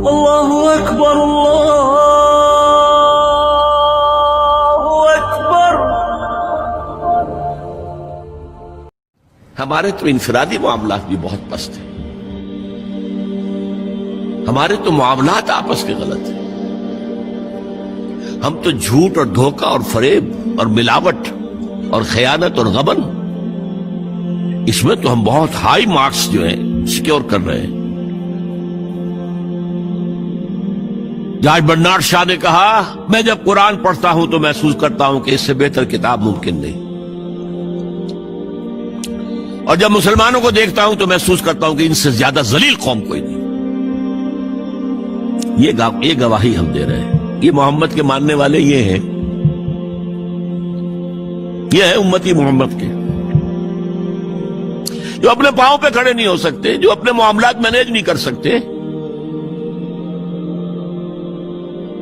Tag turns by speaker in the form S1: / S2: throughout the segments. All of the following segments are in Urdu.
S1: اللہ اکبر اللہ اکبر۔
S2: ہمارے تو انفرادی معاملات بھی بہت پست ہیں، ہمارے تو معاملات آپس کے غلط ہیں، ہم تو جھوٹ اور دھوکہ اور فریب اور ملاوٹ اور خیانت اور غبن، اس میں تو ہم بہت ہائی مارکس جو ہیں سیکیور کر رہے ہیں۔ جاج برنارڈ شاہ نے کہا، میں جب قرآن پڑھتا ہوں تو محسوس کرتا ہوں کہ اس سے بہتر کتاب ممکن نہیں، اور جب مسلمانوں کو دیکھتا ہوں تو محسوس کرتا ہوں کہ ان سے زیادہ ذلیل قوم کوئی نہیں۔ یہ گواہی ہم دے رہے ہیں، یہ محمد کے ماننے والے یہ ہیں، یہ ہے امتی محمد کے، جو اپنے پاؤں پہ کھڑے نہیں ہو سکتے، جو اپنے معاملات مینیج نہیں کر سکتے،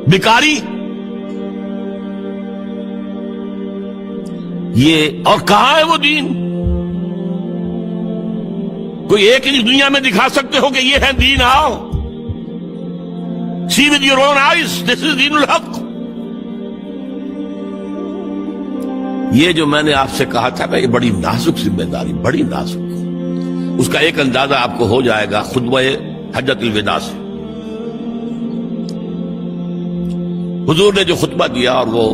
S2: بیکاری، یہ اور کہاں ہے وہ دین؟ کوئی ایک ہی دنیا میں دکھا سکتے ہو کہ یہ ہے دین؟ آؤ see with your own eyes, this is دین الحق۔ یہ جو میں نے آپ سے کہا تھا نا، یہ بڑی نازک ذمہ داری، بڑی نازک، اس کا ایک اندازہ آپ کو ہو جائے گا خطبہ حجۃ الوداع سے۔ حضور نے جو خطبہ دیا، اور وہ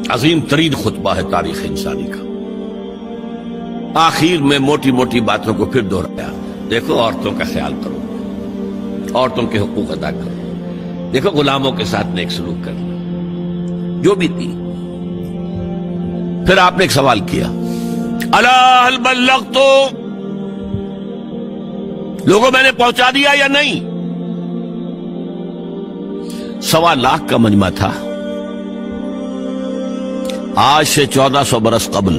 S2: عظیم ترین خطبہ ہے تاریخ انسانی کا، آخر میں موٹی موٹی باتوں کو پھر دہرایا۔ دیکھو عورتوں کا خیال کرو، عورتوں کے حقوق ادا کرو، دیکھو غلاموں کے ساتھ نیک سلوک کرنا، جو بھی تھی۔ پھر آپ نے ایک سوال کیا، الا هل بلغت، لوگوں میں نے پہنچا دیا یا نہیں؟ 1.25 لاکھ کا مجمع تھا، آج سے 1400 برس قبل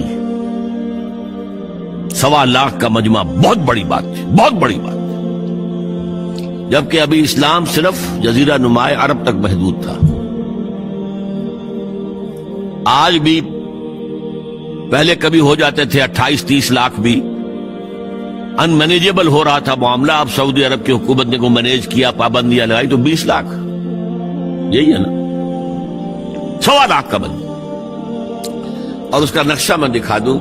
S2: 1.25 لاکھ کا مجمع بہت بڑی بات تھی، بہت بڑی بات، جبکہ ابھی اسلام صرف جزیرہ نما عرب تک محدود تھا۔ آج بھی پہلے کبھی ہو جاتے تھے 28-30 لاکھ بھی، ان مینیجیبل ہو رہا تھا معاملہ۔ اب سعودی عرب کی حکومت نے کو مینیج کیا، پابندیاں لگائی تو 20 لاکھ، یہی ہے نا، 1.25 لاکھ کا بند۔ اور اس کا نقشہ میں دکھا دوں،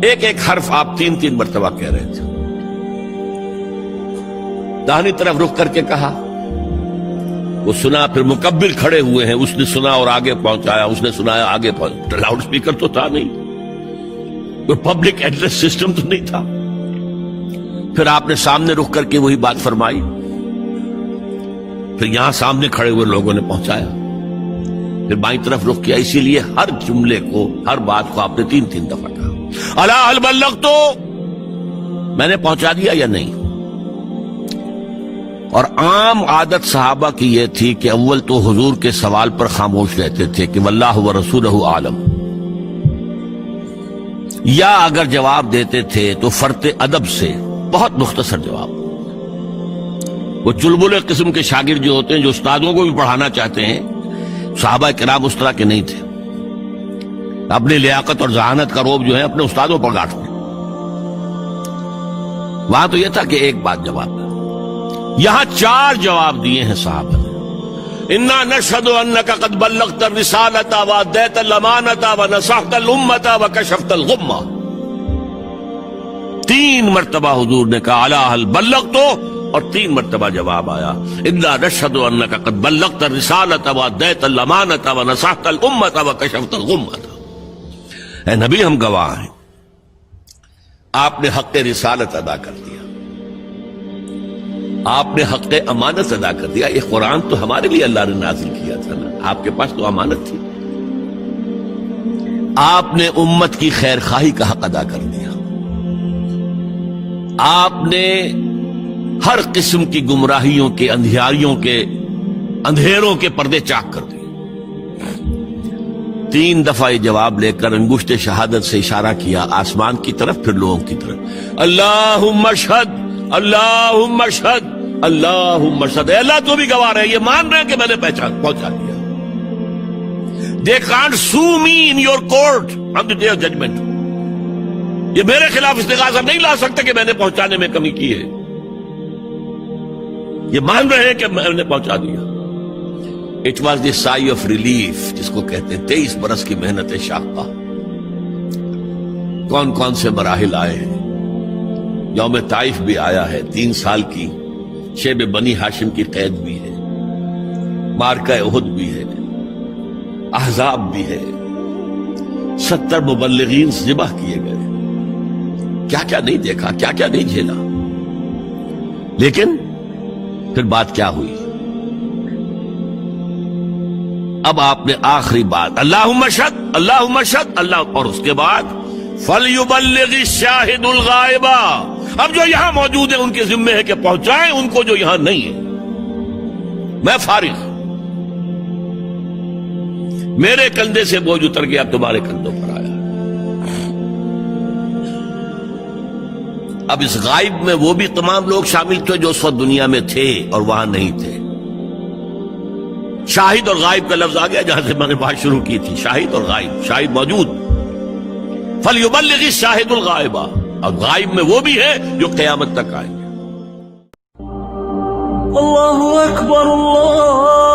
S2: ایک ایک حرف آپ 3 مرتبہ کہہ رہے تھے۔ داہنی طرف رخ کر کے کہا، وہ سنا، پھر مکبر کھڑے ہوئے ہیں، اس نے سنا اور آگے پہنچایا، اس نے سنایا آگے پہنچایا۔ لاؤڈ سپیکر تو تھا نہیں، کوئی پبلک ایڈریس سسٹم تو نہیں تھا۔ پھر آپ نے سامنے رخ کر کے وہی بات فرمائی، پھر یہاں سامنے کھڑے ہوئے لوگوں نے پہنچایا، پھر بائیں طرف رخ کیا۔ اسی لیے ہر جملے کو، ہر بات کو آپ نے 3 دفعہ کہا، الا هل بلغت، میں نے پہنچا دیا یا نہیں؟ اور عام عادت صحابہ کی یہ تھی کہ اول تو حضور کے سوال پر خاموش رہتے تھے کہ واللہ ورسولہ عالم، یا اگر جواب دیتے تھے تو فرط ادب سے بہت مختصر جواب۔ وہ چلبلے قسم کے شاگرد جو ہوتے ہیں، جو استادوں کو بھی پڑھانا چاہتے ہیں، صحابہ کرام اس طرح کے نہیں تھے، اپنی لیاقت اور ذہانت کا روب جو ہے اپنے استادوں پر گاٹتے۔ وہاں تو یہ تھا کہ ایک بات جواب، یہاں 4 جواب دیے ہیں صحابہ نے۔ انا نشهد انك قد بلغت الرسالة واديت الامانة ونصحت الامة وكشفت الغمة۔ 3 مرتبہ حضور نے کہا الا هل بلغت، اور 3 مرتبہ جواب آیا انا نشهد انك قد بلغت الرسالة واديت الامانة ونصحت الامة وكشفت الغمة۔ اے نبی، ہم گواہ ہیں، آپ نے حق رسالت ادا کر دیا، آپ نے حق امانت ادا کر دیا۔ یہ قرآن تو ہمارے لیے اللہ نے نازل کیا تھا نا، آپ کے پاس تو امانت تھی۔ آپ نے امت کی خیر خواہی کا حق ادا کر دیا، آپ نے ہر قسم کی گمراہیوں کے، اندھیاریوں کے، اندھیروں کے پردے چاک کر دیے۔ 3 دفعہ یہ جواب لے کر انگشت شہادت سے اشارہ کیا آسمان کی طرف، پھر لوگوں کی طرف، اللہم اشہد، اللہم اشہد، اللہم اشہد۔ اے اللہ تو بھی گواہ ہے، یہ مان رہے ہیں کہ میں نے پہنچا دیا۔ They can't sue me in your court on the day of judgment۔ یہ میرے خلاف استغاثہ نہیں لا سکتے کہ میں نے پہنچانے میں کمی کی ہے۔ یہ مان رہے ہیں کہ میں نے پہنچا دیا. It was the sigh of relief جس کو کہتے ہیں 23 برس کی محنت شاقہ. کون کون سے مراحل آئے ہیں. یوم طائف بھی آیا ہے, 3 سال کی شیب بنی ہاشم کی قید بھی ہے, مارکہ احد بھی ہے, احزاب بھی ہے, 70 مبلغین ذبح کیے گئے. کیا کیا نہیں دیکھا, کیا کیا نہیں جھیلا. لیکن پھر بات کیا ہوئی؟ اب آپ نے آخری بات اللہم اشہد اللہم اشہد اللہ, اور اس کے بعد فَلْيُبَلِّغِ الشَّاهِدُ الْغَائِبَ. اب جو یہاں موجود ہیں ان کے ذمے ہے کہ پہنچائیں ان کو جو یہاں نہیں ہے. میں فارغ, میرے کندھے سے بوجھ اتر گیا, اب تمہارے کندھوں پر آیا. اب اس غائب میں وہ بھی تمام لوگ شامل تھے جو اس وقت دنیا میں تھے اور وہاں نہیں تھے. شاہد اور غائب کا لفظ آ گیا جہاں سے میں نے بات شروع کی تھی. شاہد اور غائب, شاہد موجود, فَلْيُبَلِّغِ الشَّاهِدُ الْغَائِبَ, اور غائب میں وہ بھی ہے جو قیامت تک آئیں گے.
S1: اللہ اکبر اللہ